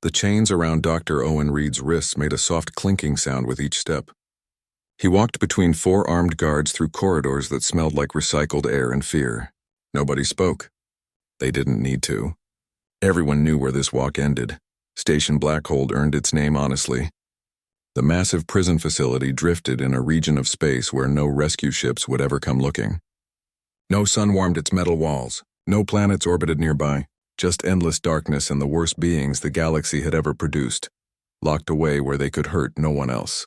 The chains around Dr. Owen Reed's wrists made a soft clinking sound with each step. He walked between 4 armed guards through corridors that smelled like recycled air and fear. Nobody spoke. They didn't need to. Everyone knew where this walk ended. Station Blackhold earned its name honestly. The massive prison facility drifted in a region of space where no rescue ships would ever come looking. No sun warmed its metal walls. No planets orbited nearby. Just endless darkness and the worst beings the galaxy had ever produced, locked away where they could hurt no one else.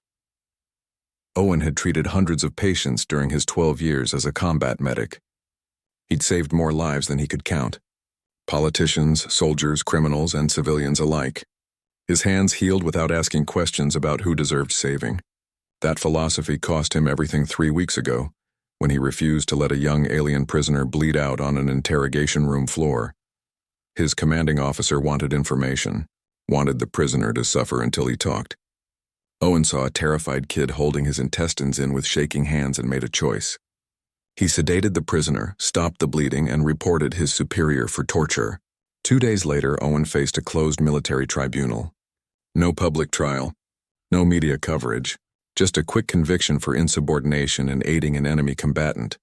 Owen had treated hundreds of patients during his 12 years as a combat medic. He'd saved more lives than he could count. Politicians, soldiers, criminals, and civilians alike. His hands healed without asking questions about who deserved saving. That philosophy cost him everything 3 weeks ago, when he refused to let a young alien prisoner bleed out on an interrogation room floor. His commanding officer wanted information, wanted the prisoner to suffer until he talked. Owen saw a terrified kid holding his intestines in with shaking hands and made a choice. He sedated the prisoner, stopped the bleeding, and reported his superior for torture. 2 days later, Owen faced a closed military tribunal. No public trial, no media coverage, just a quick conviction for insubordination and aiding an enemy combatant.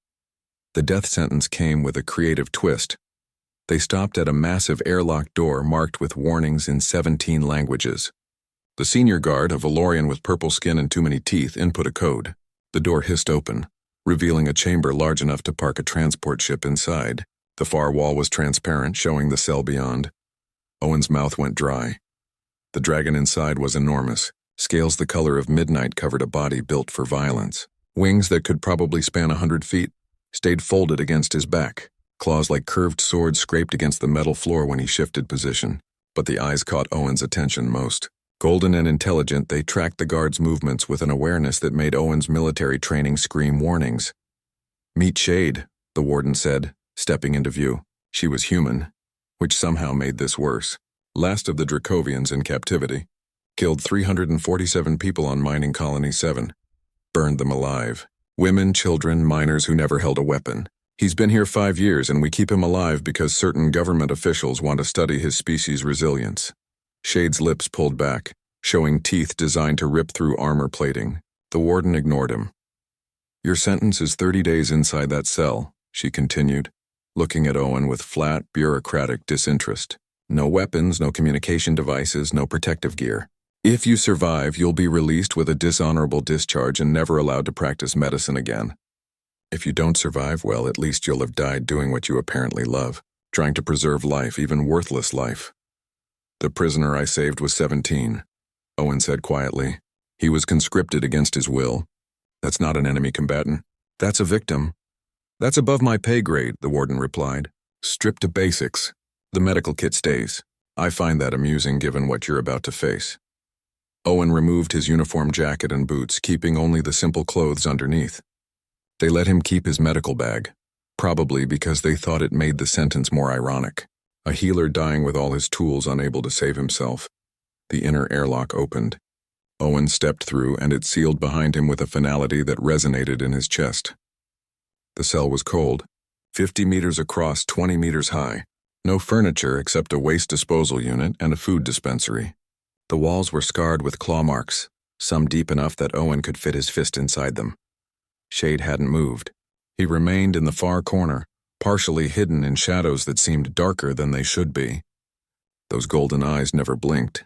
The death sentence came with a creative twist. They stopped at a massive airlock door marked with warnings in 17 languages. The senior guard, a Valorian with purple skin and too many teeth, input a code. The door hissed open, revealing a chamber large enough to park a transport ship inside. The far wall was transparent, showing the cell beyond. Owen's mouth went dry. The dragon inside was enormous. Scales the color of midnight covered a body built for violence. Wings that could probably span 100 feet stayed folded against his back. Claws like curved swords scraped against the metal floor when he shifted position. But the eyes caught Owen's attention most. Golden and intelligent, they tracked the guards' movements with an awareness that made Owen's military training scream warnings. "Meet Shade," the warden said, stepping into view. She was human, which somehow made this worse. Last of the Dracovians in captivity. Killed 347 people on Mining Colony 7. Burned them alive. Women, children, miners who never held a weapon. He's been here 5 years and we keep him alive because certain government officials want to study his species' resilience. Shade's lips pulled back, showing teeth designed to rip through armor plating. The warden ignored him. "Your sentence is 30 days inside that cell," she continued, looking at Owen with flat, bureaucratic disinterest. "No weapons, no communication devices, no protective gear. If you survive, you'll be released with a dishonorable discharge and never allowed to practice medicine again. If you don't survive, well, at least you'll have died doing what you apparently love, trying to preserve life, even worthless life." "The prisoner I saved was 17, Owen said quietly. "He was conscripted against his will. That's not an enemy combatant. That's a victim." "That's above my pay grade," the warden replied. "Stripped to basics. The medical kit stays. I find that amusing given what you're about to face." Owen removed his uniform jacket and boots, keeping only the simple clothes underneath. They let him keep his medical bag, probably because they thought it made the sentence more ironic. A healer dying with all his tools, unable to save himself. The inner airlock opened. Owen stepped through, and it sealed behind him with a finality that resonated in his chest. The cell was cold, 50 meters across, 20 meters high. No furniture except a waste disposal unit and a food dispensary. The walls were scarred with claw marks, some deep enough that Owen could fit his fist inside them. Shade hadn't moved. He remained in the far corner, partially hidden in shadows that seemed darker than they should be. Those golden eyes never blinked.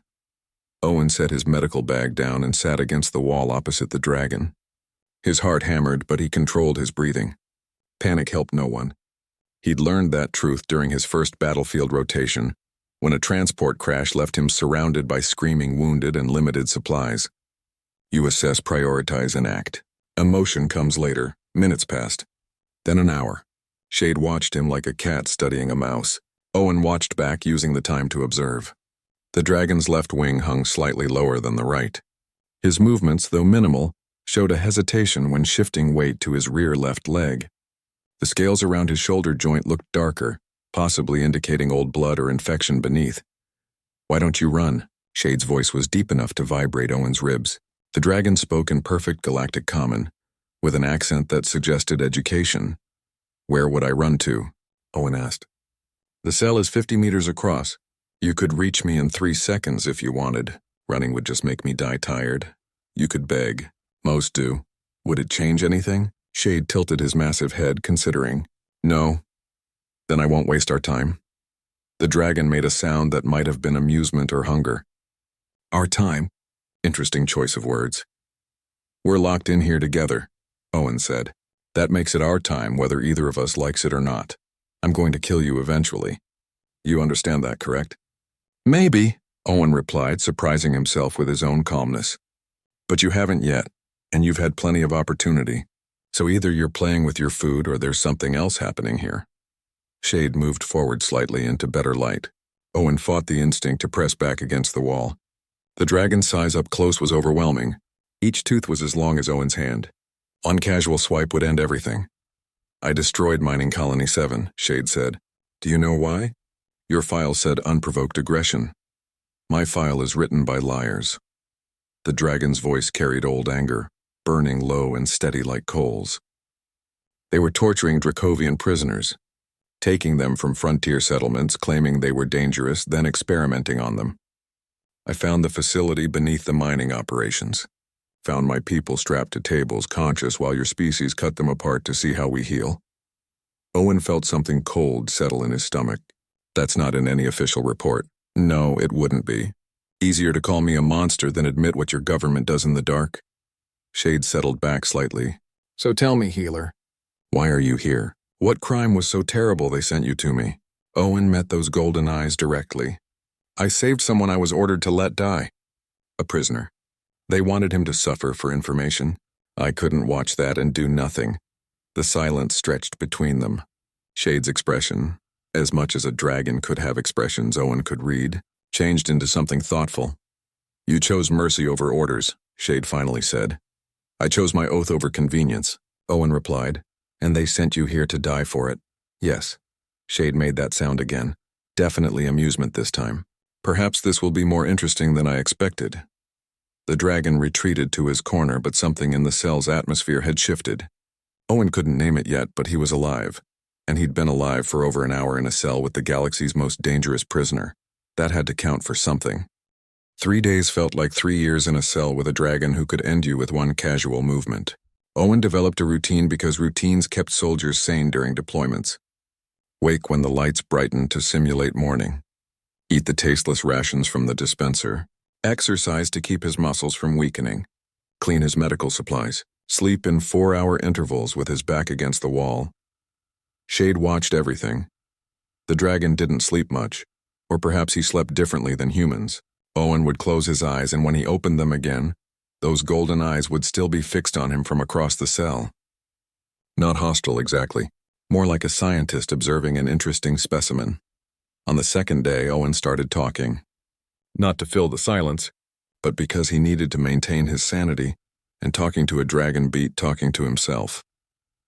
Owen set his medical bag down and sat against the wall opposite the dragon. His heart hammered, but he controlled his breathing. Panic helped no one. He'd learned that truth during his first battlefield rotation, when a transport crash left him surrounded by screaming wounded and limited supplies. You assess, prioritize, and act. Emotion comes later. Minutes passed. Then an hour. Shade watched him like a cat studying a mouse. Owen watched back, using the time to observe. The dragon's left wing hung slightly lower than the right. His movements, though minimal, showed a hesitation when shifting weight to his rear left leg. The scales around his shoulder joint looked darker, possibly indicating old blood or infection beneath. "Why don't you run?" Shade's voice was deep enough to vibrate Owen's ribs. The dragon spoke in perfect Galactic Common, with an accent that suggested education. "Where would I run to?" Owen asked. "The cell is 50 meters across. You could reach me in 3 seconds if you wanted. Running would just make me die tired. You could beg. Most do. Would it change anything? Shade tilted his massive head, considering. No. Then I won't waste our time. The dragon made a sound that might have been amusement or hunger. Our time? Interesting choice of words. We're locked in here together, Owen said. That makes it our time whether either of us likes it or not. I'm going to kill you eventually. You understand that, correct? Maybe, Owen replied, surprising himself with his own calmness. But you haven't yet, and you've had plenty of opportunity. So either you're playing with your food or there's something else happening here. Shade moved forward slightly into better light. Owen fought the instinct to press back against the wall. The dragon's size up close was overwhelming. Each tooth was as long as Owen's hand. One casual swipe would end everything. I destroyed Mining Colony 7, Shade said. Do you know why? Your file said unprovoked aggression. My file is written by liars. The dragon's voice carried old anger, burning low and steady like coals. They were torturing Dracovian prisoners, taking them from frontier settlements, claiming they were dangerous, then experimenting on them. I found the facility beneath the mining operations. Found my people strapped to tables, conscious while your species cut them apart to see how we heal. Owen felt something cold settle in his stomach. That's not in any official report. No, it wouldn't be. Easier to call me a monster than admit what your government does in the dark. Shade settled back slightly. So tell me, healer, why are you here? What crime was so terrible they sent you to me? Owen met those golden eyes directly. I saved someone I was ordered to let die. A prisoner. They wanted him to suffer for information. I couldn't watch that and do nothing. The silence stretched between them. Shade's expression, as much as a dragon could have expressions Owen could read, changed into something thoughtful. You chose mercy over orders, Shade finally said. I chose my oath over convenience, Owen replied. And they sent you here to die for it. Yes. Shade made that sound again. Definitely amusement this time. Perhaps this will be more interesting than I expected. The dragon retreated to his corner, but something in the cell's atmosphere had shifted. Owen couldn't name it yet, but he was alive. And he'd been alive for over an hour in a cell with the galaxy's most dangerous prisoner. That had to count for something. 3 days felt like 3 years in a cell with a dragon who could end you with one casual movement. Owen developed a routine because routines kept soldiers sane during deployments. Wake when the lights brightened to simulate morning. Eat the tasteless rations from the dispenser. Exercise to keep his muscles from weakening. Clean his medical supplies. Sleep in 4-hour intervals with his back against the wall. Shade watched everything. The dragon didn't sleep much, or perhaps he slept differently than humans. Owen would close his eyes, and when he opened them again, those golden eyes would still be fixed on him from across the cell. Not hostile exactly, more like a scientist observing an interesting specimen. On the second day, Owen started talking. Not to fill the silence, but because he needed to maintain his sanity, and talking to a dragon beat talking to himself.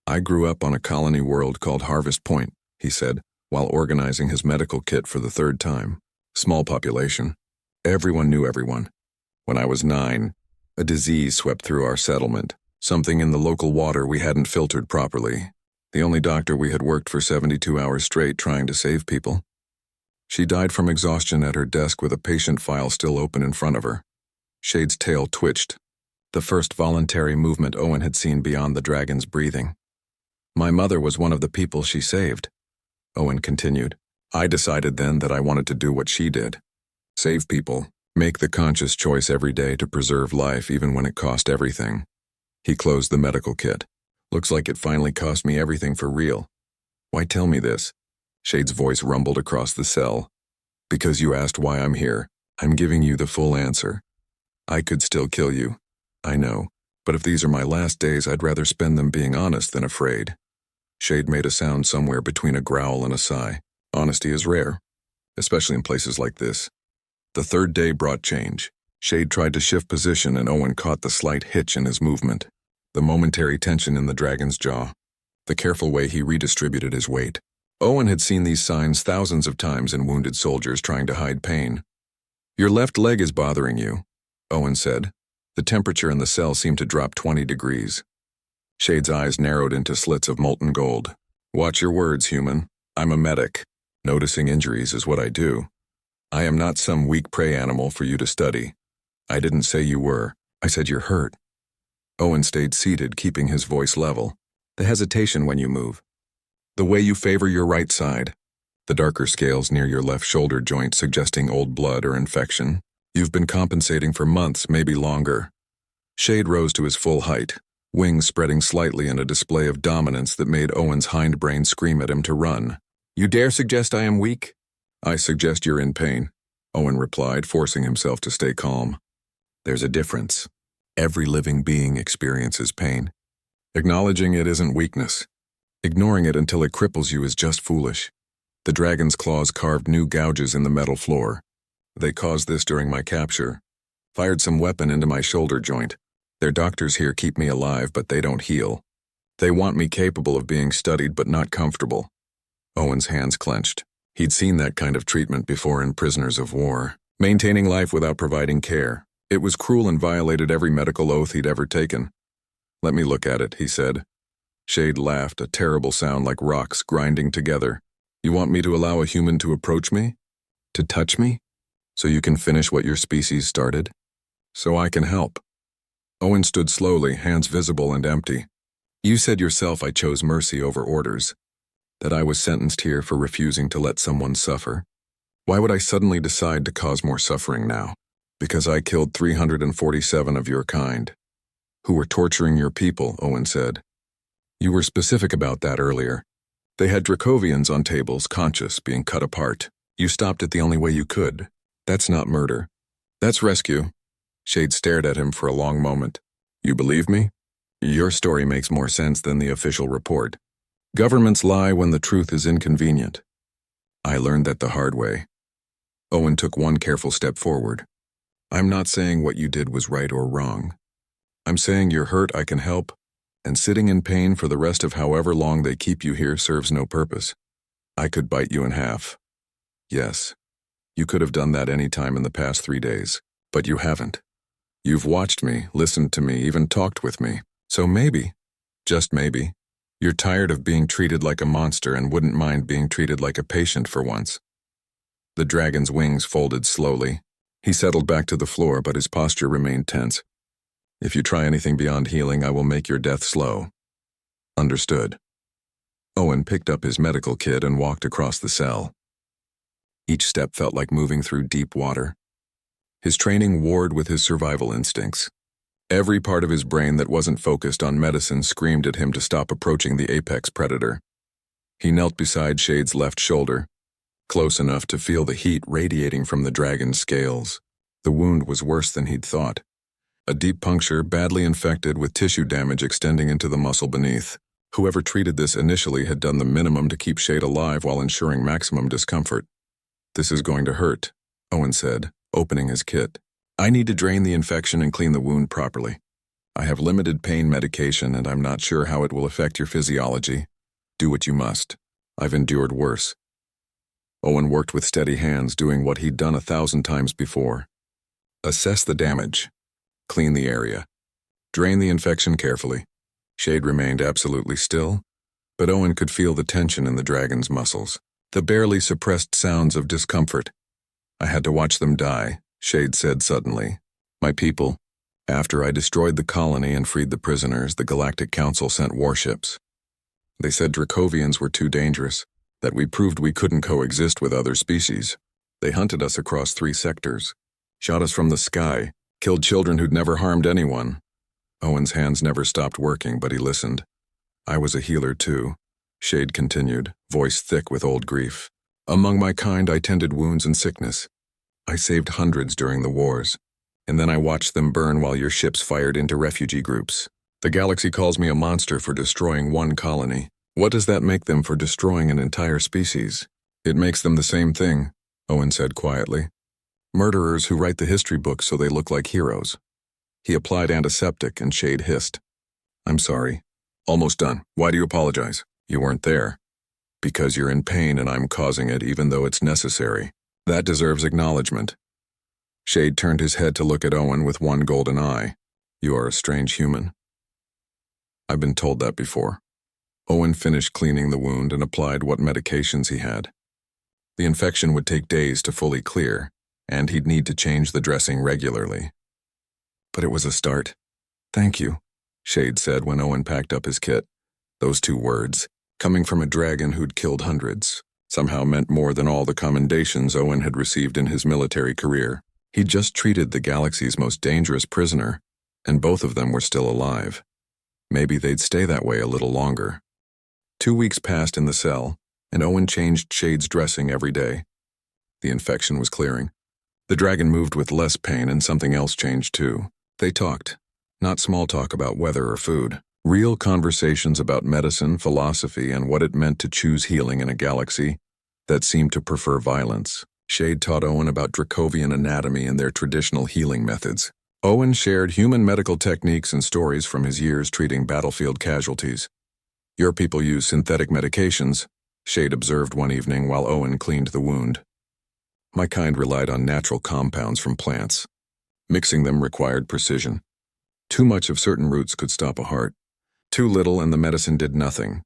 I grew up on a colony world called Harvest Point, he said, while organizing his medical kit for the 3rd time. Small population. Everyone knew everyone. When I was 9, a disease swept through our settlement. Something in the local water we hadn't filtered properly. The only doctor we had worked for 72 hours straight trying to save people. She died from exhaustion at her desk with a patient file still open in front of her. Shade's tail twitched. The first voluntary movement Owen had seen beyond the dragon's breathing. My mother was one of the people she saved, Owen continued. I decided then that I wanted to do what she did. Save people. Make the conscious choice every day to preserve life even when it cost everything. He closed the medical kit. Looks like it finally cost me everything for real. Why tell me this? Shade's voice rumbled across the cell. Because you asked why I'm here, I'm giving you the full answer. I could still kill you. I know. But if these are my last days, I'd rather spend them being honest than afraid. Shade made a sound somewhere between a growl and a sigh. Honesty is rare, especially in places like this. The 3rd day brought change. Shade tried to shift position and Owen caught the slight hitch in his movement. The momentary tension in the dragon's jaw. The careful way he redistributed his weight. Owen had seen these signs thousands of times in wounded soldiers trying to hide pain. Your left leg is bothering you, Owen said. The temperature in the cell seemed to drop 20 degrees. Shade's eyes narrowed into slits of molten gold. Watch your words, human. I'm a medic. Noticing injuries is what I do. I am not some weak prey animal for you to study. I didn't say you were. I said you're hurt. Owen stayed seated, keeping his voice level. The hesitation when you move. The way you favor your right side. The darker scales near your left shoulder joint suggesting old blood or infection. You've been compensating for months, maybe longer. Shade rose to his full height, wings spreading slightly in a display of dominance that made Owen's hindbrain scream at him to run. You dare suggest I am weak? I suggest you're in pain, Owen replied, forcing himself to stay calm. There's a difference. Every living being experiences pain. Acknowledging it isn't weakness. Ignoring it until it cripples you is just foolish. The dragon's claws carved new gouges in the metal floor. They caused this during my capture. Fired some weapon into my shoulder joint. Their doctors here keep me alive, but they don't heal. They want me capable of being studied but not comfortable. Owen's hands clenched. He'd seen that kind of treatment before in prisoners of war. Maintaining life without providing care. It was cruel and violated every medical oath he'd ever taken. Let me look at it, he said. Shade laughed, a terrible sound like rocks grinding together. You want me to allow a human to approach me? To touch me? So you can finish what your species started? So I can help. Owen stood slowly, hands visible and empty. You said yourself I chose mercy over orders. That I was sentenced here for refusing to let someone suffer. Why would I suddenly decide to cause more suffering now? Because I killed 347 of your kind. Who were torturing your people, Owen said. You were specific about that earlier. They had Dracovians on tables, conscious, being cut apart. You stopped it the only way you could. That's not murder. That's rescue. Shade stared at him for a long moment. You believe me? Your story makes more sense than the official report. Governments lie when the truth is inconvenient. I learned that the hard way. Owen took one careful step forward. I'm not saying what you did was right or wrong. I'm saying you're hurt, I can help, and sitting in pain for the rest of however long they keep you here serves no purpose. I could bite you in half. Yes, you could have done that any time in the past 3 days, but you haven't. You've watched me, listened to me, even talked with me. So maybe, just maybe, you're tired of being treated like a monster and wouldn't mind being treated like a patient for once. The dragon's wings folded slowly. He settled back to the floor, but his posture remained tense. If you try anything beyond healing, I will make your death slow. Understood. Owen picked up his medical kit and walked across the cell. Each step felt like moving through deep water. His training warred with his survival instincts. Every part of his brain that wasn't focused on medicine screamed at him to stop approaching the apex predator. He knelt beside Shade's left shoulder, close enough to feel the heat radiating from the dragon's scales. The wound was worse than he'd thought. A deep puncture, badly infected with tissue damage extending into the muscle beneath. Whoever treated this initially had done the minimum to keep Shade alive while ensuring maximum discomfort. This is going to hurt, Owen said, opening his kit. I need to drain the infection and clean the wound properly. I have limited pain medication and I'm not sure how it will affect your physiology. Do what you must. I've endured worse. Owen worked with steady hands, doing what he'd done 1,000 times before. Assess the damage. Clean the area. Drain the infection carefully. Shade remained absolutely still, but Owen could feel the tension in the dragon's muscles, the barely suppressed sounds of discomfort. I had to watch them die, Shade said suddenly. My people. After I destroyed the colony and freed the prisoners, the Galactic Council sent warships. They said Dracovians were too dangerous, that we proved we couldn't coexist with other species. They hunted us across 3 sectors, shot us from the sky, killed children who'd never harmed anyone. Owen's hands never stopped working, but he listened. I was a healer too, Shade continued, voice thick with old grief. Among my kind, I tended wounds and sickness. I saved hundreds during the wars, and then I watched them burn while your ships fired into refugee groups. The galaxy calls me a monster for destroying one colony. What does that make them for destroying an entire species? It makes them the same thing, Owen said quietly. Murderers who write the history books so they look like heroes. He applied antiseptic and Shade hissed. I'm sorry. Almost done. Why do you apologize? You weren't there. Because you're in pain and I'm causing it even though it's necessary. That deserves acknowledgement. Shade turned his head to look at Owen with one golden eye. You are a strange human. I've been told that before. Owen finished cleaning the wound and applied what medications he had. The infection would take days to fully clear, and he'd need to change the dressing regularly. But it was a start. "Thank you," Shade said when Owen packed up his kit. Those 2 words, coming from a dragon who'd killed hundreds, somehow meant more than all the commendations Owen had received in his military career. He'd just treated the galaxy's most dangerous prisoner, and both of them were still alive. Maybe they'd stay that way a little longer. 2 weeks passed in the cell, and Owen changed Shade's dressing every day. The infection was clearing. The dragon moved with less pain, and something else changed too. They talked. Not small talk about weather or food. Real conversations about medicine, philosophy, and what it meant to choose healing in a galaxy that seemed to prefer violence. Shade taught Owen about Dracovian anatomy and their traditional healing methods. Owen shared human medical techniques and stories from his years treating battlefield casualties. "Your people use synthetic medications," Shade observed one evening while Owen cleaned the wound. "My kind relied on natural compounds from plants. Mixing them required precision. Too much of certain roots could stop a heart. Too little and the medicine did nothing.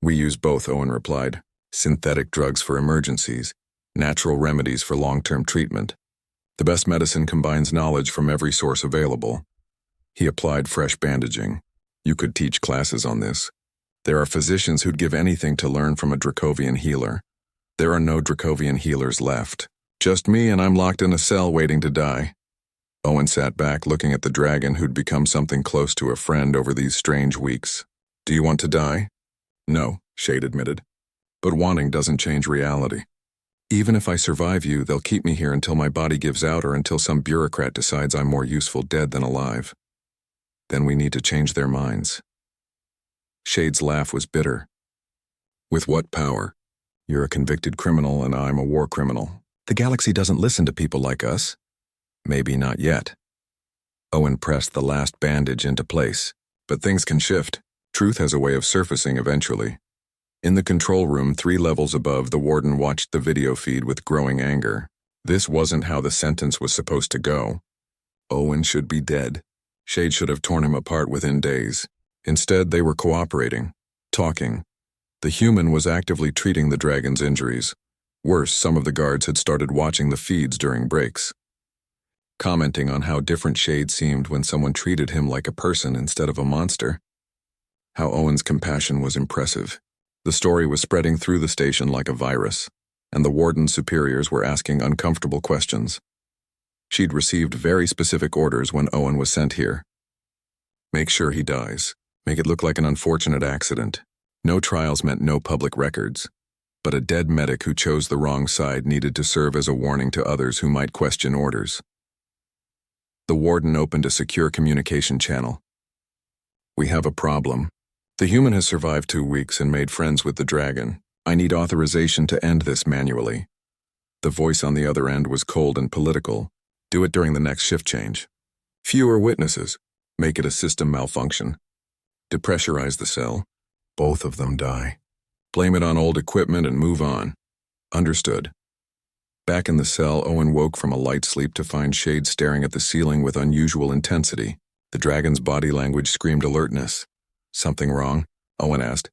We use both," Owen replied. "Synthetic drugs for emergencies, natural remedies for long-term treatment. The best medicine combines knowledge from every source available." He applied fresh bandaging. "You could teach classes on this. There are physicians who'd give anything to learn from a Dracovian healer. There are no Dracovian healers left. Just me, and I'm locked in a cell waiting to die." Owen sat back looking at the dragon who'd become something close to a friend over these strange weeks. "Do you want to die?" "No," Shade admitted. "But wanting doesn't change reality. Even if I survive you, they'll keep me here until my body gives out or until some bureaucrat decides I'm more useful dead than alive. Then we need to change their minds." Shade's laugh was bitter. "With what power? You're a convicted criminal and I'm a war criminal. The galaxy doesn't listen to people like us." "Maybe not yet." Owen pressed the last bandage into place. "But things can shift. Truth has a way of surfacing eventually." In the control room 3 levels above, the warden watched the video feed with growing anger. This wasn't how the sentence was supposed to go. Owen should be dead. Shade should have torn him apart within days. Instead, they were cooperating, talking. The human was actively treating the dragon's injuries. Worse, some of the guards had started watching the feeds during breaks, commenting on how different Shade seemed when someone treated him like a person instead of a monster. How Owen's compassion was impressive. The story was spreading through the station like a virus, and the warden's superiors were asking uncomfortable questions. She'd received very specific orders when Owen was sent here. "Make sure he dies. Make it look like an unfortunate accident. No trials meant no public records. But a dead medic who chose the wrong side needed to serve as a warning to others who might question orders." The warden opened a secure communication channel. "We have a problem. The human has survived 2 weeks and made friends with the dragon. I need authorization to end this manually." The voice on the other end was cold and political. "Do it during the next shift change. Fewer witnesses. Make it a system malfunction. Depressurize the cell. Both of them die. Blame it on old equipment and move on." "Understood." Back in the cell, Owen woke from a light sleep to find Shade staring at the ceiling with unusual intensity. The dragon's body language screamed alertness. "Something wrong?" Owen asked.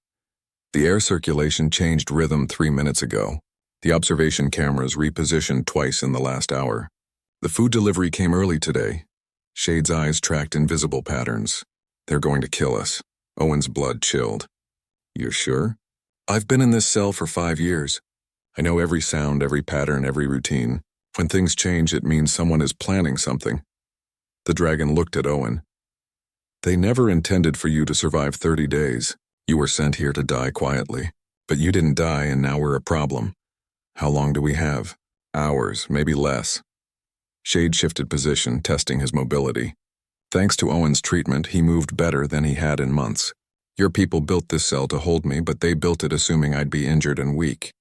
"The air circulation changed rhythm 3 minutes ago. The observation cameras repositioned twice in the last hour. The food delivery came early today." Shade's eyes tracked invisible patterns. "They're going to kill us." Owen's blood chilled. "You're sure?" "I've been in this cell for 5 years. I know every sound, every pattern, every routine. When things change, it means someone is planning something." The dragon looked at Owen. "They never intended for you to survive 30 days. You were sent here to die quietly. But you didn't die, and now we're a problem. How long do we have?" "Hours, maybe less." Shade shifted position, testing his mobility. Thanks to Owen's treatment, he moved better than he had in months. "Your people built this cell to hold me, but they built it assuming I'd be injured and weak.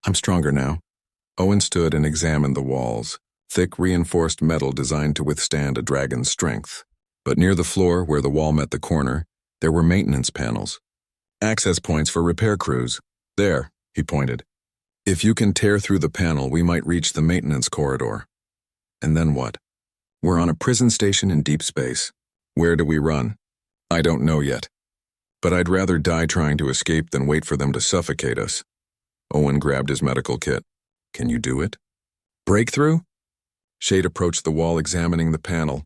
I'm stronger now." Owen stood and examined the walls, thick reinforced metal designed to withstand a dragon's strength. But near the floor, where the wall met the corner, there were maintenance panels. "Access points for repair crews. There," he pointed. "If you can tear through the panel, we might reach the maintenance corridor." "And then what?" "We're on a prison station in deep space. Where do we run?" "I don't know yet. But I'd rather die trying to escape than wait for them to suffocate us." Owen grabbed his medical kit. Can you do it? Breakthrough? Shade approached the wall, examining the panel.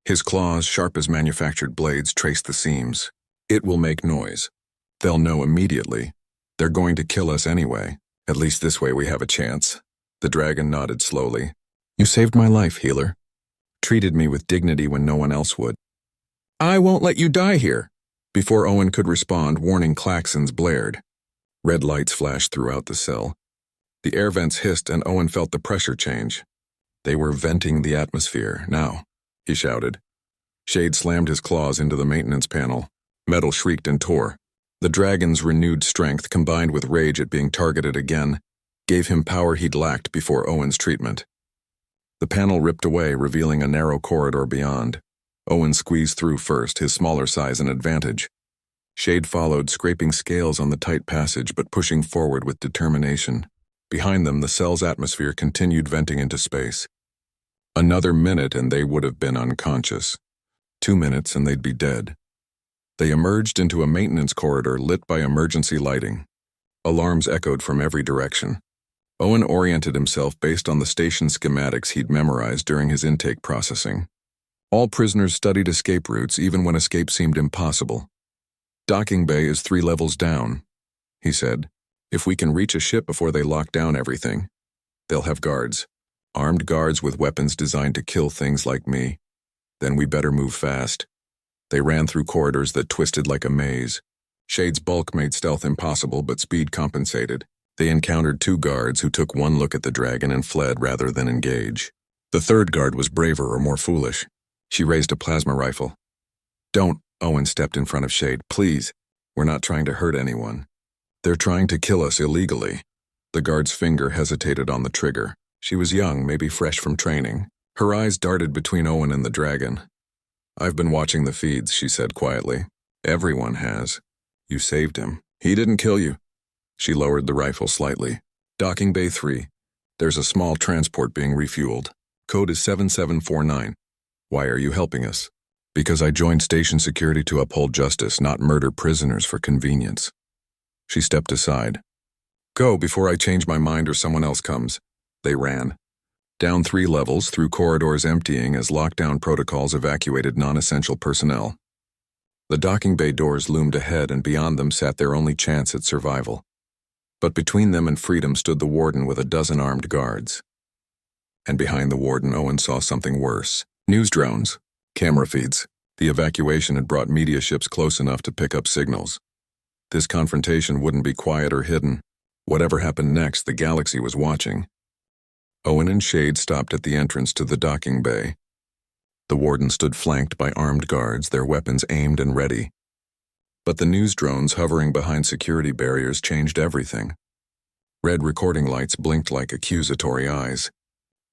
His claws, sharp as manufactured blades, traced the seams. It will make noise. They'll know immediately. They're going to kill us anyway. At least this way we have a chance. The dragon nodded slowly. You saved my life, healer. Treated me with dignity when no one else would. I won't let you die here. Before Owen could respond, warning klaxons blared. Red lights flashed throughout the cell. The air vents hissed and Owen felt the pressure change. They were venting the atmosphere. Now, he shouted. Shade slammed his claws into the maintenance panel. Metal shrieked and tore. The dragon's renewed strength, combined with rage at being targeted again, gave him power he'd lacked before Owen's treatment. The panel ripped away, revealing a narrow corridor beyond. Owen squeezed through first, his smaller size an advantage. Shade followed, scraping scales on the tight passage but pushing forward with determination. Behind them, the cell's atmosphere continued venting into space. Another minute and they would have been unconscious. 2 minutes and they'd be dead. They emerged into a maintenance corridor lit by emergency lighting. Alarms echoed from every direction. Owen oriented himself based on the station schematics he'd memorized during his intake processing. All prisoners studied escape routes even when escape seemed impossible. Docking bay is 3 levels down, he said. If we can reach a ship before they lock down everything, they'll have guards. Armed guards with weapons designed to kill things like me. Then we better move fast. They ran through corridors that twisted like a maze. Shade's bulk made stealth impossible, but speed compensated. They encountered 2 guards who took one look at the dragon and fled rather than engage. The third guard was braver or more foolish. She raised a plasma rifle. Don't, Owen stepped in front of Shade. Please, we're not trying to hurt anyone. They're trying to kill us illegally. The guard's finger hesitated on the trigger. She was young, maybe fresh from training. Her eyes darted between Owen and the dragon. I've been watching the feeds, she said quietly. Everyone has. You saved him. He didn't kill you. She lowered the rifle slightly. Docking Bay 3. There's a small transport being refueled. Code is 7749. Why are you helping us? Because I joined station security to uphold justice, not murder prisoners for convenience. She stepped aside. Go before I change my mind or someone else comes. They ran. Down 3 levels, through corridors emptying as lockdown protocols evacuated non-essential personnel. The docking bay doors loomed ahead and beyond them sat their only chance at survival. But between them and freedom stood the warden with a dozen armed guards. And behind the warden, Owen saw something worse. News drones. Camera feeds. The evacuation had brought media ships close enough to pick up signals. This confrontation wouldn't be quiet or hidden. Whatever happened next, the galaxy was watching. Owen and Shade stopped at the entrance to the docking bay. The warden stood flanked by armed guards, their weapons aimed and ready. But the news drones hovering behind security barriers changed everything. Red recording lights blinked like accusatory eyes.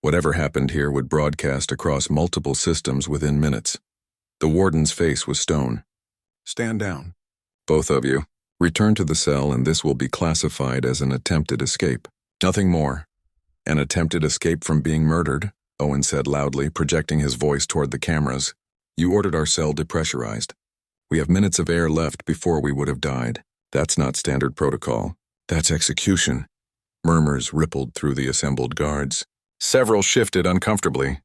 Whatever happened here would broadcast across multiple systems within minutes. The warden's face was stone. Stand down. Both of you. Return to the cell and this will be classified as an attempted escape. Nothing more. An attempted escape from being murdered, Owen said loudly, projecting his voice toward the cameras. You ordered our cell depressurized. We have minutes of air left before we would have died. That's not standard protocol. That's execution. Murmurs rippled through the assembled guards. Several shifted uncomfortably.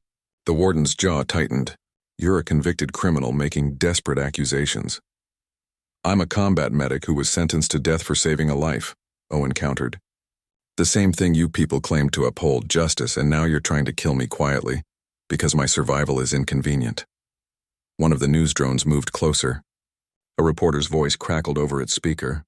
The warden's jaw tightened. You're a convicted criminal making desperate accusations. I'm a combat medic who was sentenced to death for saving a life, Owen countered. The same thing you people claim to uphold, justice, and now you're trying to kill me quietly, because my survival is inconvenient. One of the news drones moved closer. A reporter's voice crackled over its speaker.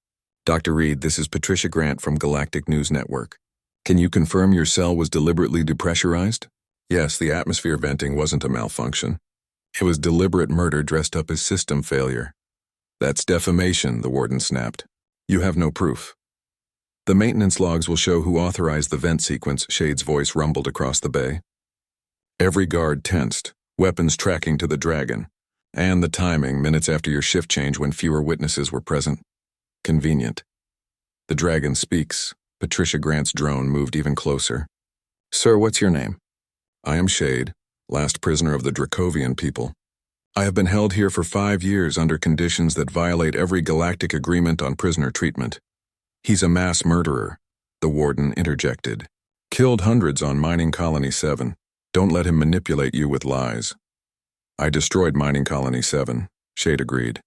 Dr. Reed, this is Patricia Grant from Galactic News Network. Can you confirm your cell was deliberately depressurized? Yes, the atmosphere venting wasn't a malfunction. It was deliberate murder dressed up as system failure. That's defamation, the warden snapped. You have no proof. The maintenance logs will show who authorized the vent sequence, Shade's voice rumbled across the bay. Every guard tensed, weapons tracking to the dragon, and the timing, minutes after your shift change when fewer witnesses were present. Convenient. The dragon speaks. Patricia Grant's drone moved even closer. Sir, what's your name? I am Shade, last prisoner of the Dracovian people. I have been held here for 5 years under conditions that violate every galactic agreement on prisoner treatment. He's a mass murderer, the warden interjected. Killed hundreds on Mining Colony 7. Don't let him manipulate you with lies. I destroyed Mining Colony 7, Shade agreed.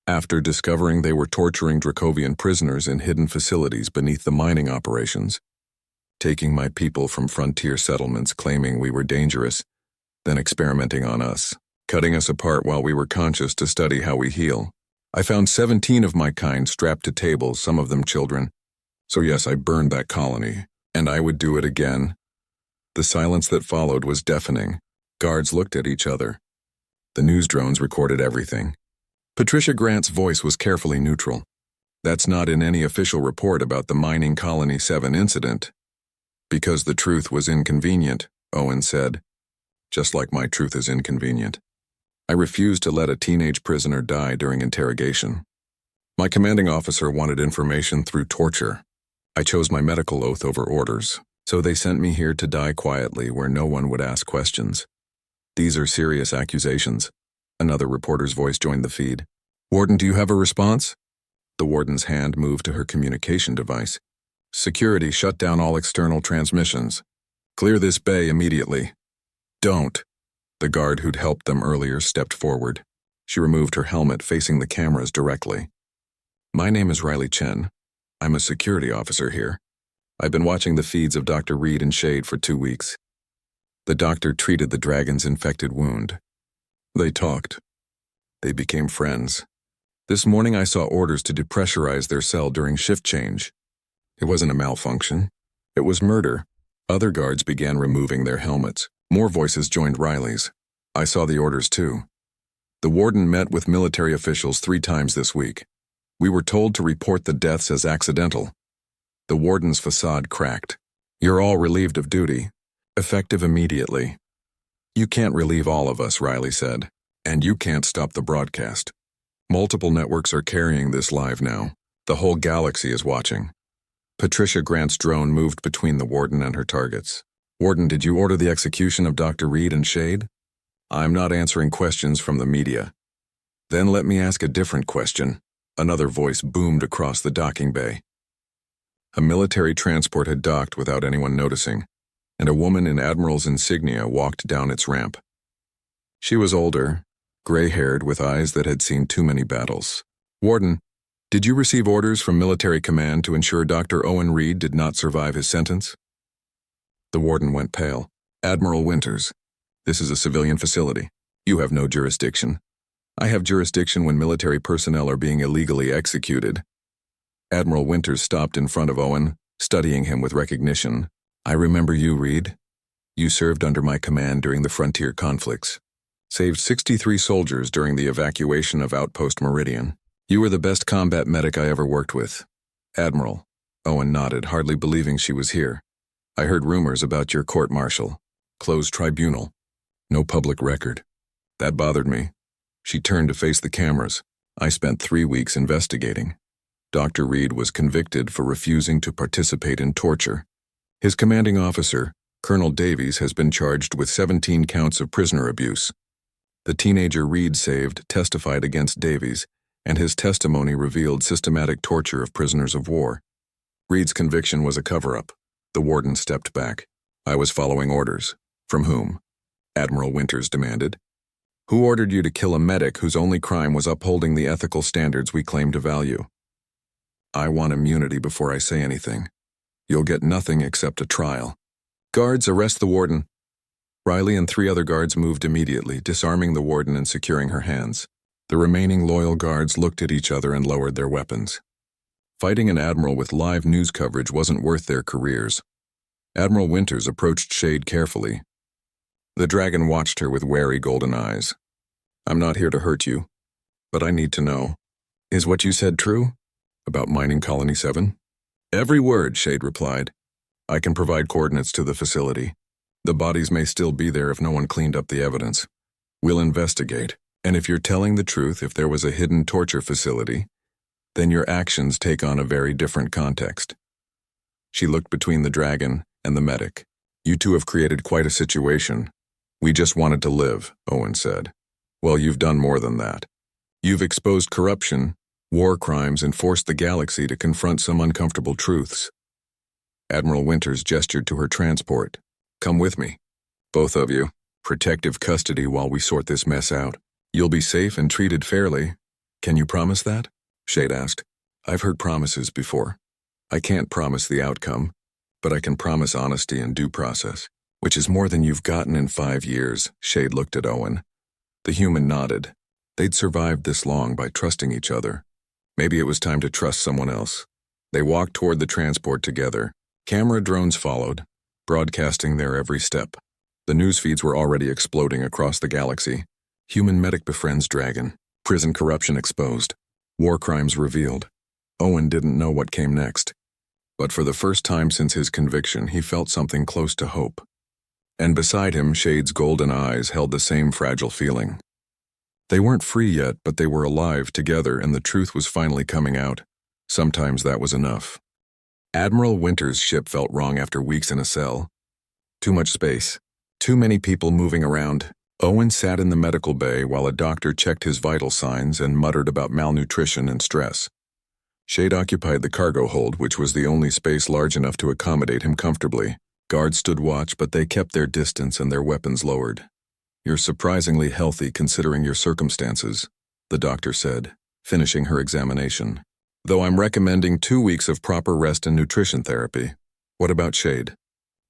After discovering they were torturing Dracovian prisoners in hidden facilities beneath the mining operations, taking my people from frontier settlements claiming we were dangerous, then experimenting on us, cutting us apart while we were conscious to study how we heal. I found 17 of my kind strapped to tables, some of them children. So yes, I burned that colony, and I would do it again. The silence that followed was deafening. Guards looked at each other. The news drones recorded everything. Patricia Grant's voice was carefully neutral. That's not in any official report about the Mining Colony 7 incident. Because the truth was inconvenient, Owen said. Just like my truth is inconvenient. I refused to let a teenage prisoner die during interrogation. My commanding officer wanted information through torture. I chose my medical oath over orders, so they sent me here to die quietly where no one would ask questions. These are serious accusations. Another reporter's voice joined the feed. Warden, do you have a response? The warden's hand moved to her communication device. Security, shut down all external transmissions. Clear this bay immediately. Don't. The guard who'd helped them earlier stepped forward. She removed her helmet, facing the cameras directly. My name is Riley Chen. I'm a security officer here. I've been watching the feeds of Dr. Reed and Shade for 2 weeks. The doctor treated the dragon's infected wound. They talked. They became friends. This morning I saw orders to depressurize their cell during shift change. It wasn't a malfunction. It was murder. Other guards began removing their helmets. More voices joined Riley's. I saw the orders too. The warden met with military officials 3 times this week. We were told to report the deaths as accidental. The warden's facade cracked. You're all relieved of duty. Effective immediately. You can't relieve all of us, Riley said. And you can't stop the broadcast. Multiple networks are carrying this live now. The whole galaxy is watching. Patricia Grant's drone moved between the warden and her targets. Warden, did you order the execution of Dr. Reed and Shade? I'm not answering questions from the media. Then let me ask a different question. Another voice boomed across the docking bay. A military transport had docked without anyone noticing, and a woman in Admiral's insignia walked down its ramp. She was older, gray-haired with eyes that had seen too many battles. Warden, did you receive orders from military command to ensure Dr. Owen Reed did not survive his sentence? The warden went pale. Admiral Winters, this is a civilian facility. You have no jurisdiction. I have jurisdiction when military personnel are being illegally executed. Admiral Winters stopped in front of Owen, studying him with recognition. I remember you, Reed. You served under my command during the frontier conflicts. Saved 63 soldiers during the evacuation of Outpost Meridian. You were the best combat medic I ever worked with. Admiral. Owen nodded, hardly believing she was here. I heard rumors about your court-martial. Closed tribunal. No public record. That bothered me. She turned to face the cameras. I spent 3 weeks investigating. Dr. Reed was convicted for refusing to participate in torture. His commanding officer, Colonel Davies, has been charged with 17 counts of prisoner abuse. The teenager Reed saved testified against Davies, and his testimony revealed systematic torture of prisoners of war. Reed's conviction was a cover-up. The warden stepped back. I was following orders. From whom? Admiral Winters demanded. Who ordered you to kill a medic whose only crime was upholding the ethical standards we claim to value? I want immunity before I say anything. You'll get nothing except a trial. Guards, arrest the warden. Riley and 3 other guards moved immediately, disarming the warden and securing her hands. The remaining loyal guards looked at each other and lowered their weapons. Fighting an admiral with live news coverage wasn't worth their careers. Admiral Winters approached Shade carefully. The dragon watched her with wary golden eyes. I'm not here to hurt you, but I need to know. Is what you said true? About Mining Colony 7? Every word, Shade replied. I can provide coordinates to the facility. The bodies may still be there if no one cleaned up the evidence. We'll investigate, and if you're telling the truth, if there was a hidden torture facility, then your actions take on a very different context. She looked between the dragon and the medic. You two have created quite a situation. We just wanted to live, Owen said. Well, you've done more than that. You've exposed corruption, war crimes, and forced the galaxy to confront some uncomfortable truths. Admiral Winters gestured to her transport. Come with me. Both of you. Protective custody while we sort this mess out. You'll be safe and treated fairly. Can you promise that? Shade asked. I've heard promises before. I can't promise the outcome, but I can promise honesty and due process, which is more than you've gotten in 5 years. Shade looked at Owen. The human nodded. They'd survived this long by trusting each other. Maybe it was time to trust someone else. They walked toward the transport together. Camera drones followed, broadcasting their every step. The news feeds were already exploding across the galaxy. Human medic befriends dragon. Prison corruption exposed. War crimes revealed. Owen didn't know what came next. But for the first time since his conviction, he felt something close to hope. And beside him, Shade's golden eyes held the same fragile feeling. They weren't free yet, but they were alive together, and the truth was finally coming out. Sometimes that was enough. Admiral Winters' ship felt wrong after weeks in a cell. Too much space. Too many people moving around. Owen sat in the medical bay while a doctor checked his vital signs and muttered about malnutrition and stress. Shade occupied the cargo hold, which was the only space large enough to accommodate him comfortably. Guards stood watch, but they kept their distance and their weapons lowered. You're surprisingly healthy considering your circumstances, the doctor said, finishing her examination. Though I'm recommending 2 weeks of proper rest and nutrition therapy. What about Shade?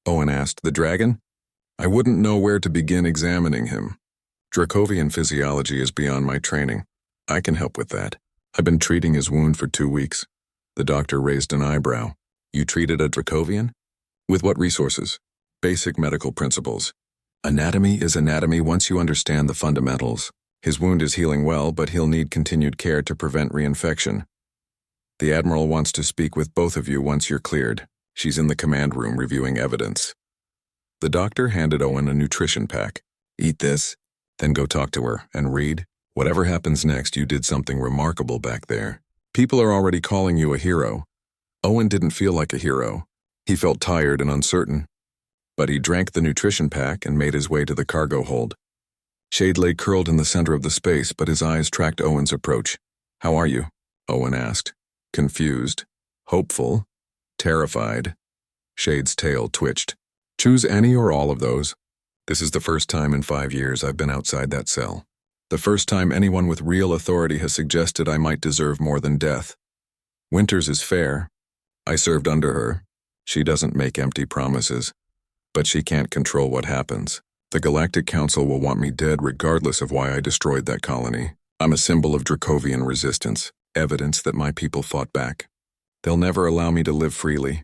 Owen asked. The dragon? I wouldn't know where to begin examining him. Dracovian physiology is beyond my training. I can help with that. I've been treating his wound for 2 weeks. The doctor raised an eyebrow. You treated a Dracovian? With what resources? Basic medical principles. Anatomy is anatomy once you understand the fundamentals. His wound is healing well, but he'll need continued care to prevent reinfection. The Admiral wants to speak with both of you once you're cleared. She's in the command room reviewing evidence. The doctor handed Owen a nutrition pack. Eat this, then go talk to her and read. Whatever happens next, you did something remarkable back there. People are already calling you a hero. Owen didn't feel like a hero. He felt tired and uncertain. But he drank the nutrition pack and made his way to the cargo hold. Shade lay curled in the center of the space, but his eyes tracked Owen's approach. How are you? Owen asked. Confused, hopeful, terrified. Shade's tail twitched. Choose any or all of those. This is the first time in 5 years I've been outside that cell. The first time anyone with real authority has suggested I might deserve more than death. Winters is fair. I served under her. She doesn't make empty promises. But she can't control what happens. The Galactic Council will want me dead regardless of why I destroyed that colony. I'm a symbol of Dracovian resistance. Evidence that my people fought back. They'll never allow me to live freely.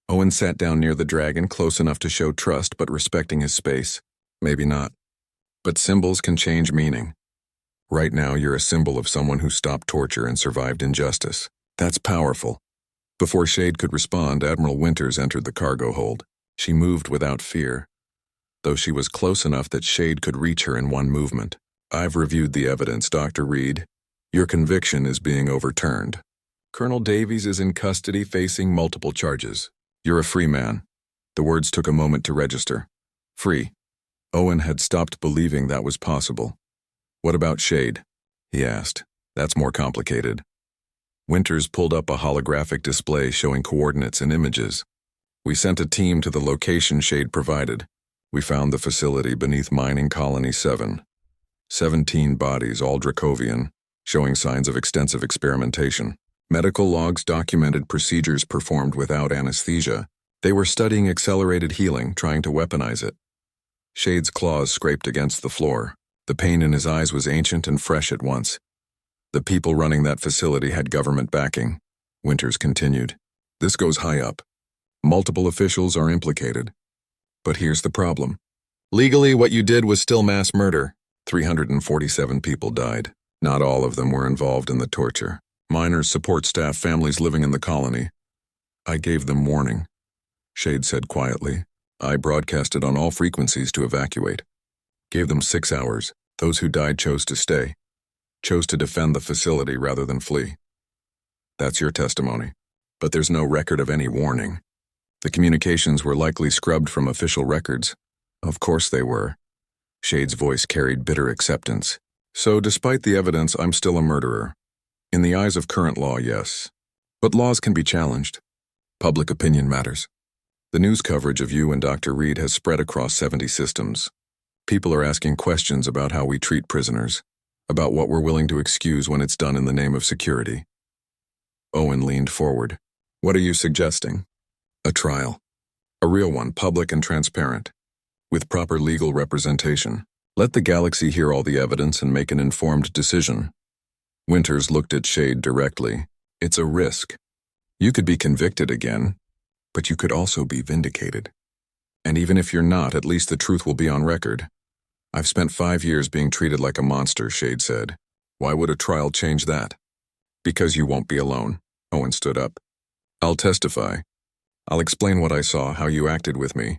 Owen sat down near the dragon, close enough to show trust but respecting his space. Maybe not. But symbols can change meaning. Right now, you're a symbol of someone who stopped torture and survived injustice. That's powerful. Before Shade could respond, Admiral Winters entered the cargo hold. She moved without fear, though she was close enough that Shade could reach her in one movement. I've reviewed the evidence, Dr. Reed. Your conviction is being overturned. Colonel Davies is in custody facing multiple charges. You're a free man. The words took a moment to register. Free. Owen had stopped believing that was possible. What about Shade? He asked. That's more complicated. Winters pulled up a holographic display showing coordinates and images. We sent a team to the location Shade provided. We found the facility beneath Mining Colony 7. 17 bodies, all Dracovian, showing signs of extensive experimentation. Medical logs documented procedures performed without anesthesia. They were studying accelerated healing, trying to weaponize it. Shade's claws scraped against the floor. The pain in his eyes was ancient and fresh at once. The people running that facility had government backing. Winters continued. This goes high up. Multiple officials are implicated. But here's the problem. Legally, what you did was still mass murder. 347 people died. Not all of them were involved in the torture. Miners, support staff, families living in the colony. I gave them warning, Shade said quietly. I broadcasted on all frequencies to evacuate. Gave them 6 hours. Those who died chose to stay. Chose to defend the facility rather than flee. That's your testimony. But there's no record of any warning. The communications were likely scrubbed from official records. Of course they were. Shade's voice carried bitter acceptance. So despite the evidence, I'm still a murderer. In the eyes of current law, yes. But laws can be challenged. Public opinion matters. The news coverage of you and Dr. Reed has spread across 70 systems. People are asking questions about how we treat prisoners, about what we're willing to excuse when it's done in the name of security. Owen leaned forward. What are you suggesting? A trial. A real one, public and transparent, with proper legal representation. Let the galaxy hear all the evidence and make an informed decision. Winters looked at Shade directly. It's a risk. You could be convicted again, but you could also be vindicated. And even if you're not, at least the truth will be on record. I've spent 5 years being treated like a monster, Shade said. Why would a trial change that? Because you won't be alone. Owen stood up. I'll testify. I'll explain what I saw, how you acted with me.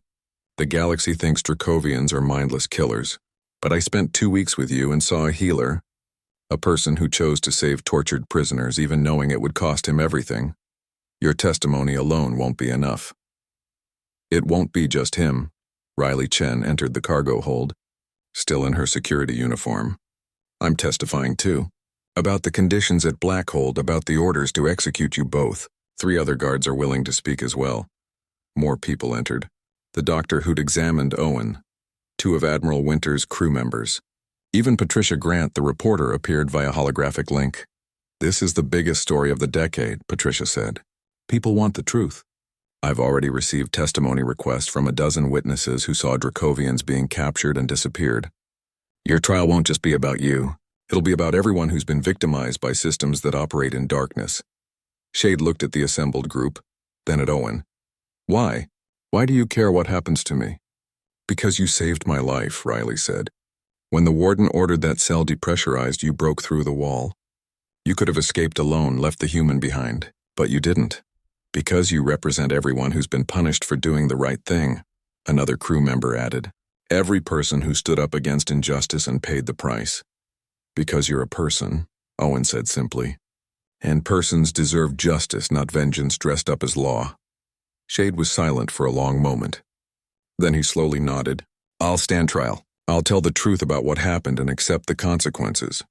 The galaxy thinks Dracovians are mindless killers, but I spent 2 weeks with you and saw a healer, a person who chose to save tortured prisoners even knowing it would cost him everything. Your testimony alone won't be enough. It won't be just him. Riley Chen entered the cargo hold, still in her security uniform. I'm testifying too. About the conditions at Blackhold, about the orders to execute you both. 3 other guards are willing to speak as well. More people entered. The doctor who'd examined Owen, 2 of Admiral Winter's crew members. Even Patricia Grant, the reporter, appeared via holographic link. This is the biggest story of the decade, Patricia said. People want the truth. I've already received testimony requests from a dozen witnesses who saw Dracovians being captured and disappeared. Your trial won't just be about you. It'll be about everyone who's been victimized by systems that operate in darkness. Shade looked at the assembled group, then at Owen. Why? Why do you care what happens to me? Because you saved my life, Riley said. When the warden ordered that cell depressurized, you broke through the wall. You could have escaped alone, left the human behind, but you didn't. Because you represent everyone who's been punished for doing the right thing, another crew member added. Every person who stood up against injustice and paid the price. Because you're a person, Owen said simply. And persons deserve justice, not vengeance dressed up as law. Shade was silent for a long moment. Then he slowly nodded. I'll stand trial. I'll tell the truth about what happened and accept the consequences.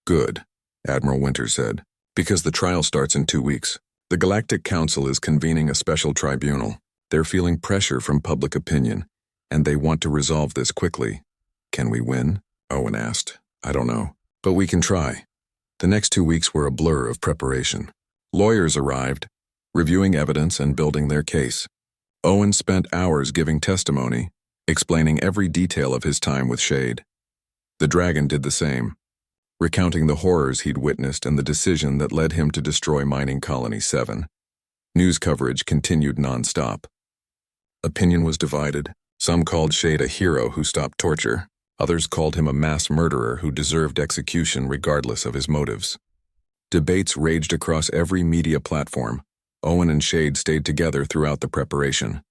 Good, Admiral Winter said, because the trial starts in 2 weeks. The Galactic Council is convening a special tribunal. They're feeling pressure from public opinion, and they want to resolve this quickly. Can we win? Owen asked. I don't know, but we can try. The next 2 weeks were a blur of preparation. Lawyers arrived, reviewing evidence and building their case. Owen spent hours giving testimony, explaining every detail of his time with Shade. The dragon did the same, recounting the horrors he'd witnessed and the decision that led him to destroy Mining Colony 7. News coverage continued non-stop. Opinion was divided. Some called Shade a hero who stopped torture. Others called him a mass murderer who deserved execution regardless of his motives. Debates raged across every media platform. Owen and Shade stayed together throughout the preparation.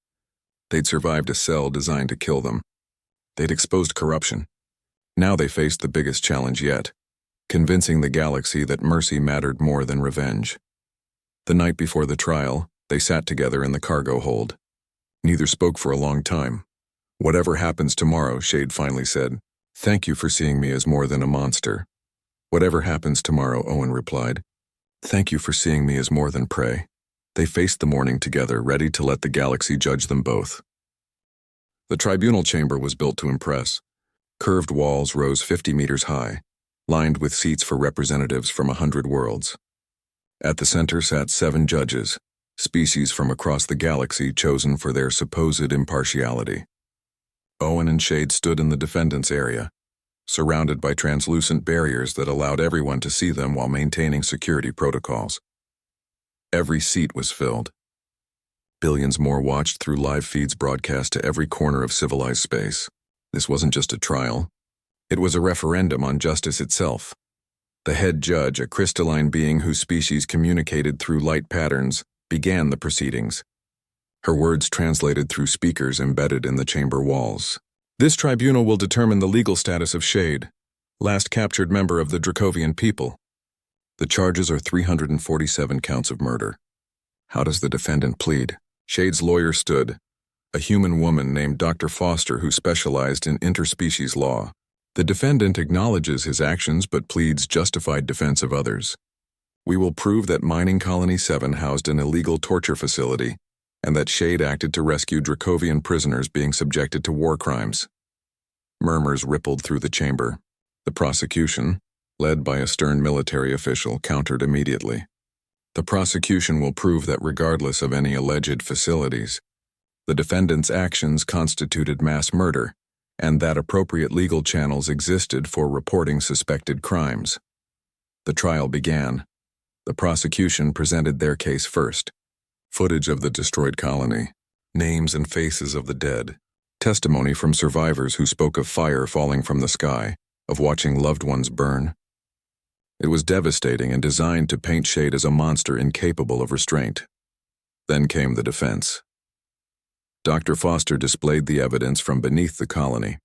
They'd survived a cell designed to kill them. They'd exposed corruption. Now they faced the biggest challenge yet, convincing the galaxy that mercy mattered more than revenge. The night before the trial, they sat together in the cargo hold. Neither spoke for a long time. Whatever happens tomorrow, Shade finally said, thank you for seeing me as more than a monster. Whatever happens tomorrow, Owen replied, thank you for seeing me as more than prey. They faced the morning together, ready to let the galaxy judge them both. The tribunal chamber was built to impress. Curved walls rose 50 meters high, lined with seats for representatives from 100 worlds. At the center sat 7 judges, species from across the galaxy chosen for their supposed impartiality. Owen and Shade stood in the defendants' area, surrounded by translucent barriers that allowed everyone to see them while maintaining security protocols. Every seat was filled. Billions more watched through live feeds broadcast to every corner of civilized space. This wasn't just a trial. It was a referendum on justice itself. The head judge, a crystalline being whose species communicated through light patterns, began the proceedings. Her words translated through speakers embedded in the chamber walls. This tribunal will determine the legal status of Shade, last captured member of the Dracovian people. The charges are 347 counts of murder. How does the defendant plead? Shade's lawyer stood, a human woman named Dr. Foster who specialized in interspecies law. The defendant acknowledges his actions but pleads justified defense of others. We will prove that Mining Colony 7 housed an illegal torture facility, and that Shade acted to rescue Dracovian prisoners being subjected to war crimes. Murmurs rippled through the chamber. The prosecution, led by a stern military official, countered immediately. The prosecution will prove that regardless of any alleged facilities, the defendant's actions constituted mass murder, and that appropriate legal channels existed for reporting suspected crimes. The trial began. The prosecution presented their case first. Footage of the destroyed colony, names and faces of the dead, testimony from survivors who spoke of fire falling from the sky, of watching loved ones burn. It was devastating and designed to paint Shade as a monster incapable of restraint. Then came the defense. Dr. Foster displayed the evidence from beneath the colony.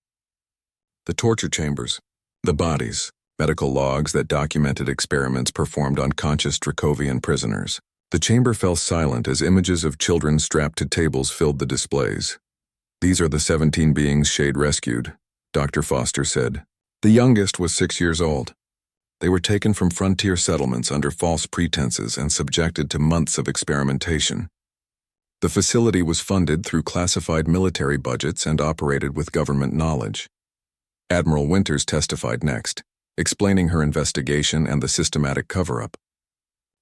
The torture chambers, the bodies, medical logs that documented experiments performed on conscious Dracovian prisoners. The chamber fell silent as images of children strapped to tables filled the displays. These are the 17 beings Shade rescued, Dr. Foster said. The youngest was 6 years old. They were taken from frontier settlements under false pretenses and subjected to months of experimentation. The facility was funded through classified military budgets and operated with government knowledge. Admiral Winters testified next, explaining her investigation and the systematic cover-up.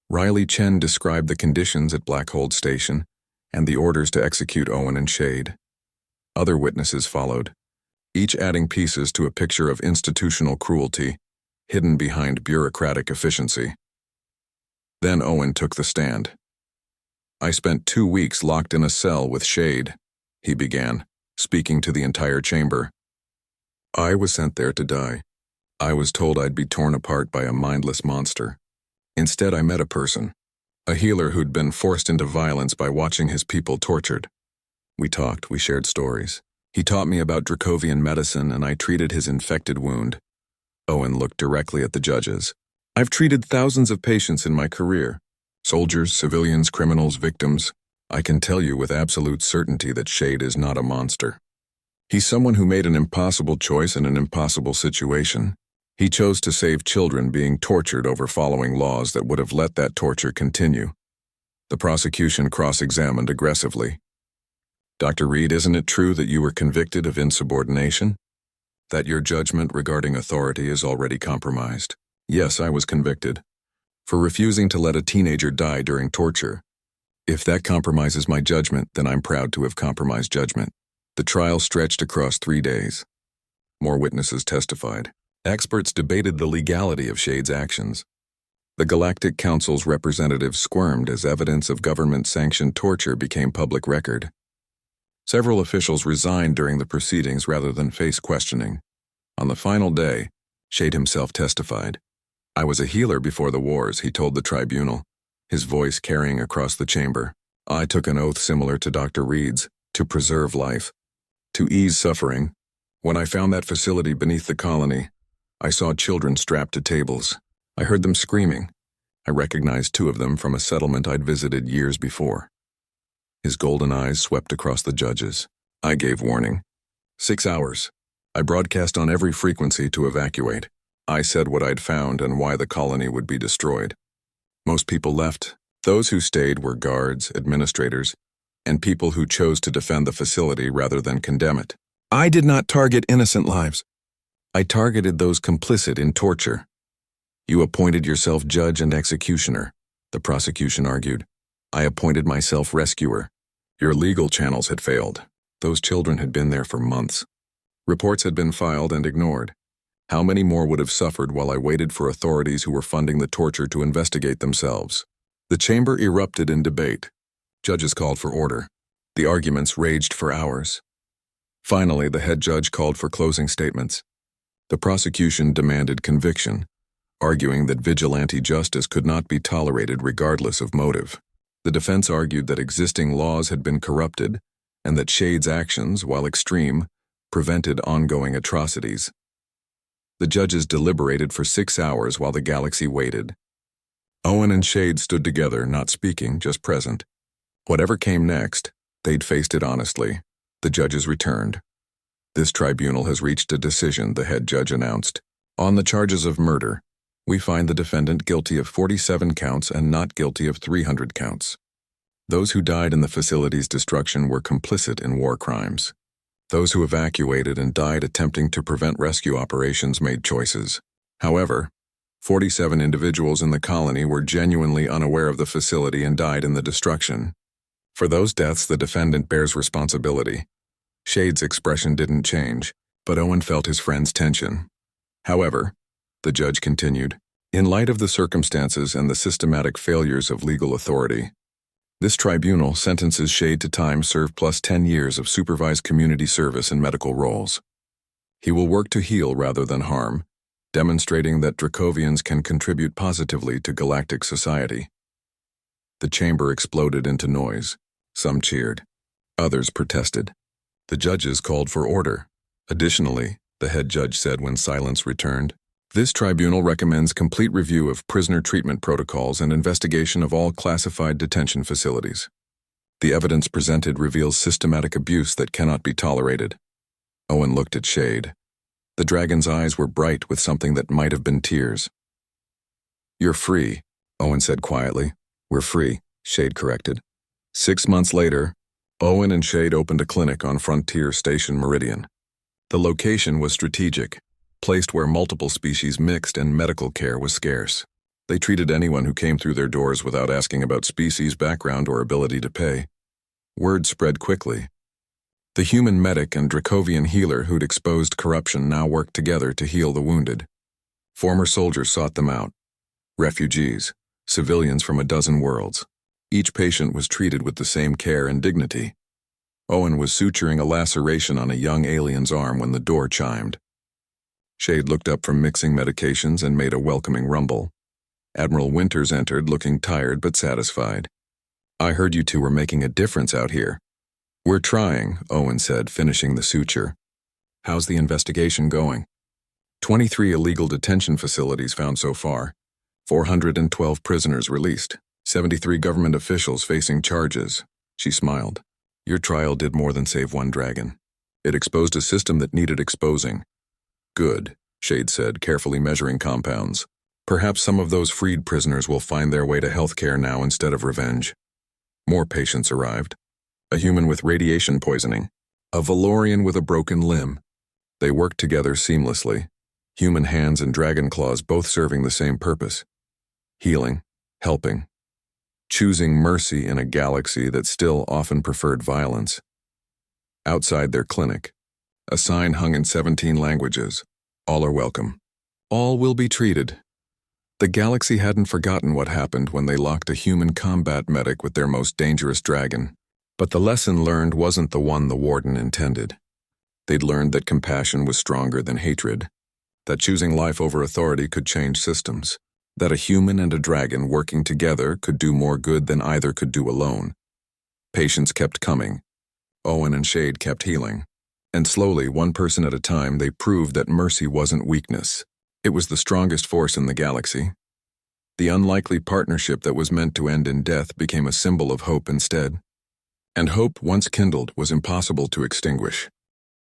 Riley Chen described the conditions at Blackhold Station and the orders to execute Owen and Shade. Other witnesses followed, each adding pieces to a picture of institutional cruelty hidden behind bureaucratic efficiency. Then Owen took the stand. I spent 2 weeks locked in a cell with Shade, he began, speaking to the entire chamber. I was sent there to die. I was told I'd be torn apart by a mindless monster. Instead, I met a person, a healer who'd been forced into violence by watching his people tortured. We talked, we shared stories. He taught me about Dracovian medicine, and I treated his infected wound. Owen looked directly at the judges. I've treated thousands of patients in my career. Soldiers, civilians, criminals, victims. I can tell you with absolute certainty that Shade is not a monster. He's someone who made an impossible choice in an impossible situation. He chose to save children being tortured over following laws that would have let that torture continue. The prosecution cross-examined aggressively. Dr. Reed, isn't it true that you were convicted of insubordination? That your judgment regarding authority is already compromised? Yes, I was convicted. For refusing to let a teenager die during torture. If that compromises my judgment, then I'm proud to have compromised judgment. The trial stretched across 3 days. More witnesses testified. Experts debated the legality of Shade's actions. The Galactic Council's representatives squirmed as evidence of government-sanctioned torture became public record. Several officials resigned during the proceedings rather than face questioning. On the final day, Shade himself testified. I was a healer before the wars, he told the tribunal, his voice carrying across the chamber. I took an oath similar to Dr. Reed's, to preserve life, to ease suffering. When I found that facility beneath the colony, I saw children strapped to tables. I heard them screaming. I recognized 2 of them from a settlement I'd visited years before. His golden eyes swept across the judges. I gave warning. 6 hours. I broadcast on every frequency to evacuate. I said what I'd found and why the colony would be destroyed. Most people left. Those who stayed were guards, administrators, and people who chose to defend the facility rather than condemn it. I did not target innocent lives. I targeted those complicit in torture. You appointed yourself judge and executioner, the prosecution argued. I appointed myself rescuer. Your legal channels had failed. Those children had been there for months. Reports had been filed and ignored. How many more would have suffered while I waited for authorities who were funding the torture to investigate themselves? The chamber erupted in debate. Judges called for order. The arguments raged for hours. Finally, the head judge called for closing statements. The prosecution demanded conviction, arguing that vigilante justice could not be tolerated regardless of motive. The defense argued that existing laws had been corrupted and that Shade's actions, while extreme, prevented ongoing atrocities. The judges deliberated for 6 hours while the galaxy waited. Owen and Shade stood together, not speaking, just present. Whatever came next, they'd faced it honestly. The judges returned. This tribunal has reached a decision, the head judge announced. On the charges of murder, we find the defendant guilty of 47 counts and not guilty of 300 counts. Those who died in the facility's destruction were complicit in war crimes. Those who evacuated and died attempting to prevent rescue operations made choices. However, 47 individuals in the colony were genuinely unaware of the facility and died in the destruction. For those deaths, the defendant bears responsibility. Shade's expression didn't change, but Owen felt his friend's tension. However, the judge continued, in light of the circumstances and the systematic failures of legal authority, this tribunal sentences Shade to time served plus 10 years of supervised community service and medical roles. He will work to heal rather than harm, demonstrating that Dracovians can contribute positively to galactic society. The chamber exploded into noise. Some cheered. Others protested. The judges called for order. Additionally, the head judge said when silence returned, this tribunal recommends complete review of prisoner treatment protocols and investigation of all classified detention facilities. The evidence presented reveals systematic abuse that cannot be tolerated. Owen looked at Shade. The dragon's eyes were bright with something that might have been tears. You're free, Owen said quietly. We're free, Shade corrected. 6 months later, Owen and Shade opened a clinic on Frontier Station Meridian. The location was strategic, placed where multiple species mixed and medical care was scarce. They treated anyone who came through their doors without asking about species background or ability to pay. Word spread quickly. The human medic and Dracovian healer who'd exposed corruption now worked together to heal the wounded. Former soldiers sought them out. Refugees, civilians from a dozen worlds. Each patient was treated with the same care and dignity. Owen was suturing a laceration on a young alien's arm when the door chimed. Shade looked up from mixing medications and made a welcoming rumble. Admiral Winters entered, looking tired but satisfied. I heard you two were making a difference out here. We're trying, Owen said, finishing the suture. How's the investigation going? 23 illegal detention facilities found so far. 412 prisoners released. 73 government officials facing charges. She smiled. Your trial did more than save one dragon. It exposed a system that needed exposing. Good, Shade said, carefully measuring compounds. Perhaps some of those freed prisoners will find their way to healthcare now instead of revenge. More patients arrived. A human with radiation poisoning. A Valorian with a broken limb. They worked together seamlessly. Human hands and dragon claws both serving the same purpose. Healing, helping. Choosing mercy in a galaxy that still often preferred violence. Outside their clinic, a sign hung in 17 languages. All are welcome. All will be treated. The galaxy hadn't forgotten what happened when they locked a human combat medic with their most dangerous dragon. But the lesson learned wasn't the one the warden intended. They'd learned that compassion was stronger than hatred, that choosing life over authority could change systems, that a human and a dragon working together could do more good than either could do alone. Patients kept coming. Owen and Shade kept healing. And slowly, one person at a time, they proved that mercy wasn't weakness. It was the strongest force in the galaxy. The unlikely partnership that was meant to end in death became a symbol of hope instead. And hope, once kindled, was impossible to extinguish.